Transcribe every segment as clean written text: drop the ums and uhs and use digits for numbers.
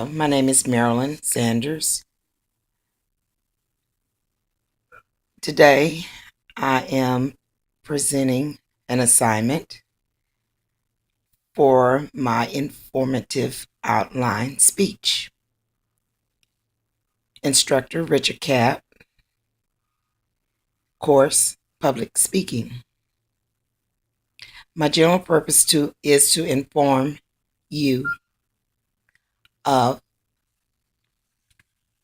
My name is Marilyn Sanders. Today, I am presenting an assignment for my informative outline speech. Instructor Richard Capp, course Public Speaking. My general purpose is to inform you of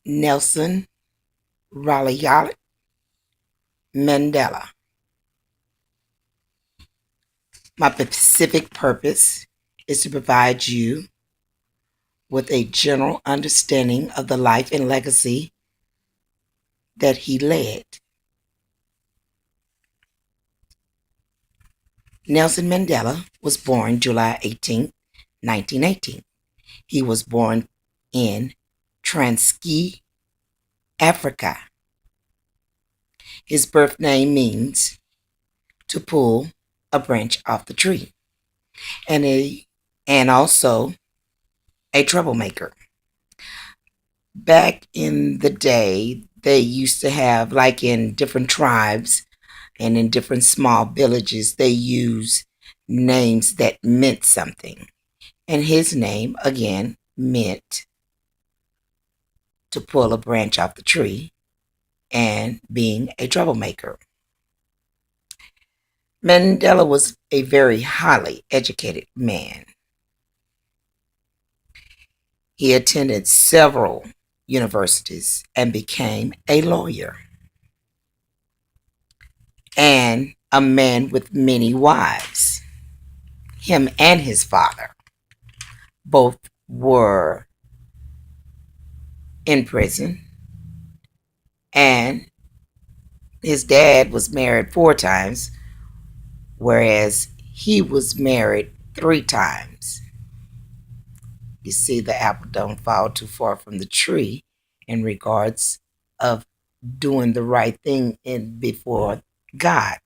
Nelson Rolihlahla Mandela. My specific purpose is to provide you with a general understanding of the life and legacy that he led. Nelson Mandela was born July 18, 1918. He was born in Transkei, Africa. His birth name means to pull a branch off the tree, and also a troublemaker. Back in the day, they used to have, like in different tribes and in different small villages, they use names that meant something. And his name, again, meant to pull a branch off the tree and being a troublemaker. Mandela was a very highly educated man. He attended several universities and became a lawyer and a man with many wives. Him and his father both were in prison, and his dad was married 4 times, whereas he was married 3 times. You see, the apple don't fall too far from the tree in regards of doing the right thing before God.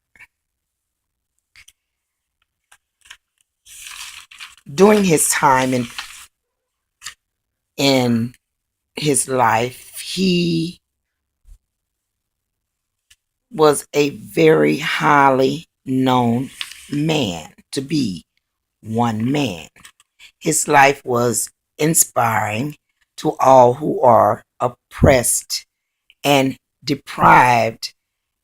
During his time in his life, he was a very highly known man to be one man. His life was inspiring to all who are oppressed and deprived,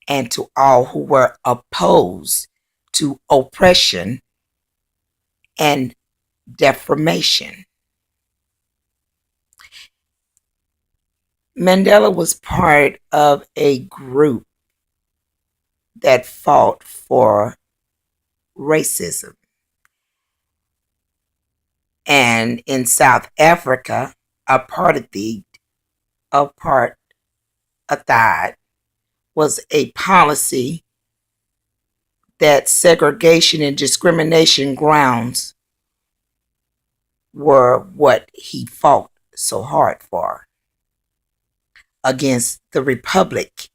and to all who were opposed to oppression and deformation. Mandela was part of a group that fought for racism. And in South Africa, apartheid was a policy that segregation and discrimination grounds were what he fought so hard for against the Republic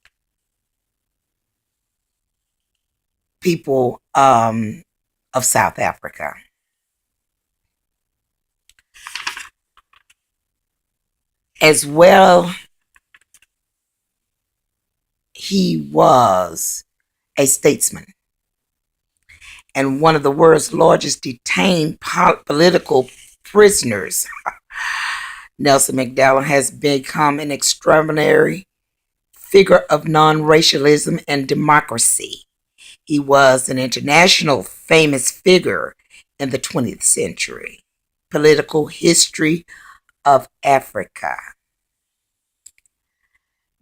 people of South Africa. As well, he was a statesman and one of the world's largest detained political prisoners. Nelson Mandela has become an extraordinary figure of non-racialism and democracy. He was an international famous figure in the 20th century. Political history of Africa.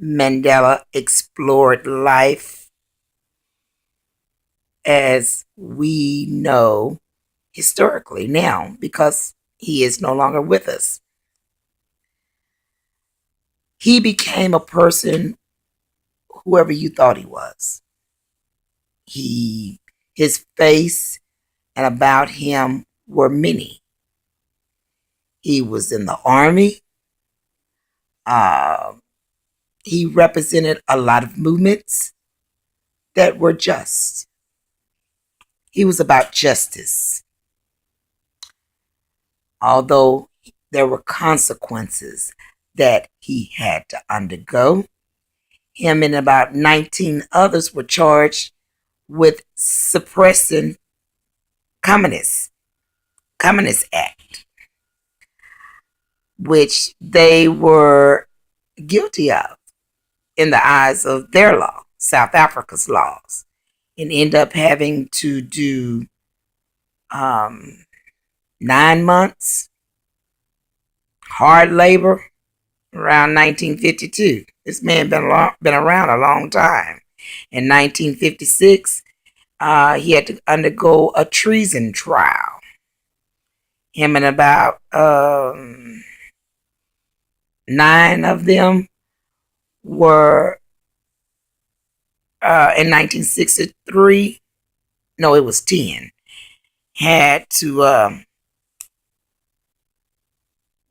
Mandela explored life as we know historically now, because he is no longer with us. He became a person whoever you thought he was. His face and about him were many. He was in the army. He represented a lot of movements that were just. He was about justice. Although there were consequences that he had to undergo. Him and about 19 others were charged with suppressing Communist Act, which they were guilty of in the eyes of their law, South Africa's laws, and end up having to do 9 months hard labor around 1952. This man been around a long time. In 1956, he had to undergo a treason trial. Him and about 9 of them were in 1963. No, it was 10. Had to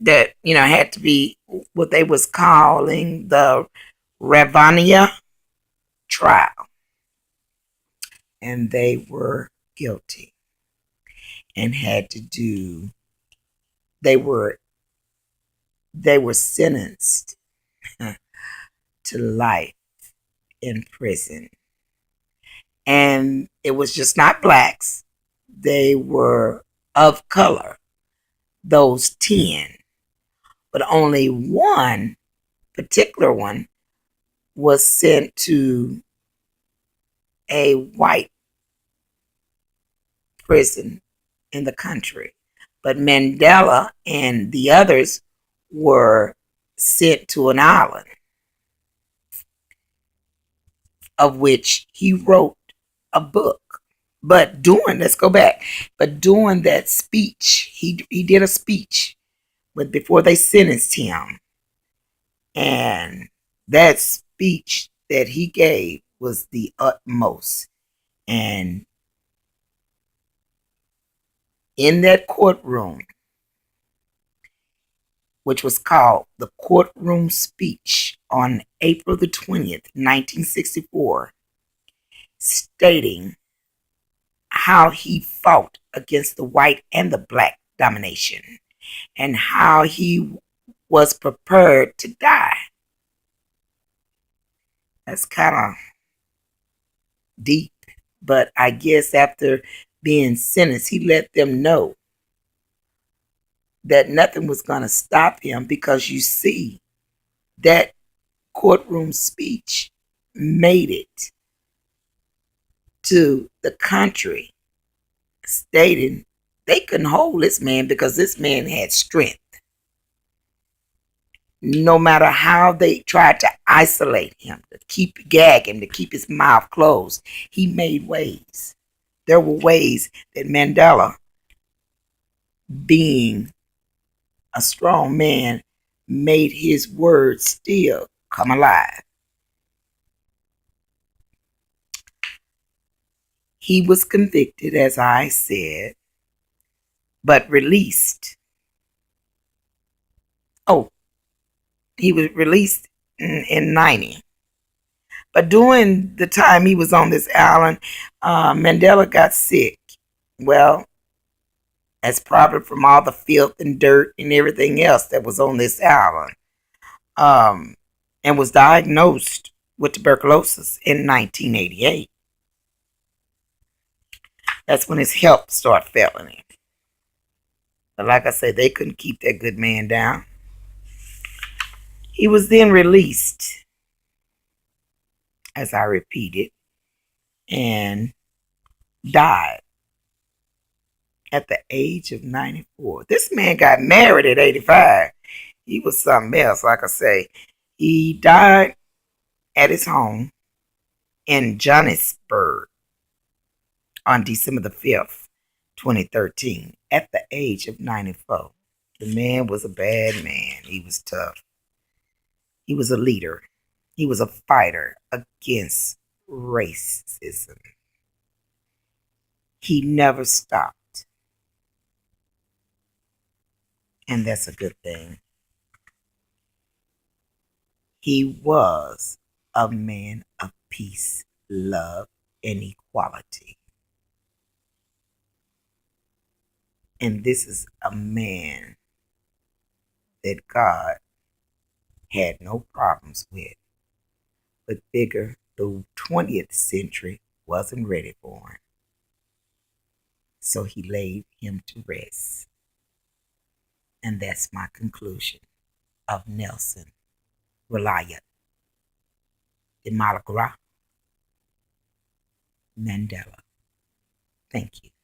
had to be what they was calling the Ravania trial, and they were guilty and had to do. They were sentenced to life in prison, and it was just not blacks. They were of color, those 10, but only one particular one was sent to a white prison in the country. But Mandela and the others were sent to an island, of which he wrote a book. But let's go back. But during that speech, he did a speech, but before they sentenced him, and that speech that he gave was the utmost. And in that courtroom, which was called the courtroom speech on April the 20th, 1964, stating how he fought against the white and the black domination and how he was prepared to die. That's kind of deep, but I guess after being sentenced, he let them know that nothing was going to stop him, because you see, that courtroom speech made it to the country, stating they couldn't hold this man because this man had strength. No matter how they tried to isolate him, to gag him, to keep his mouth closed, he made ways. There were ways that Mandela, being a strong man, made his words still come alive. He was convicted, as I said, but released. Oh, he was released in 90. But during the time he was on this island, Mandela got sick. Well, that's probably from all the filth and dirt and everything else that was on this island. And was diagnosed with tuberculosis in 1988. That's when his health started failing him. But like I said, they couldn't keep that good man down. He was then released, as I repeated, and died at the age of 94. This man got married at 85. He was something else, like I say. He died at his home in Johannesburg on December the 5th, 2013, at the age of 94. The man was a bad man. He was tough. He was a leader. He was a fighter against racism. He never stopped. And that's a good thing. He was a man of peace, love, and equality. And this is a man that God had no problems with, but figure the 20th century wasn't ready for him. So he laid him to rest. And that's my conclusion of Nelson Rolihlahla de Malagra Mandela. Thank you.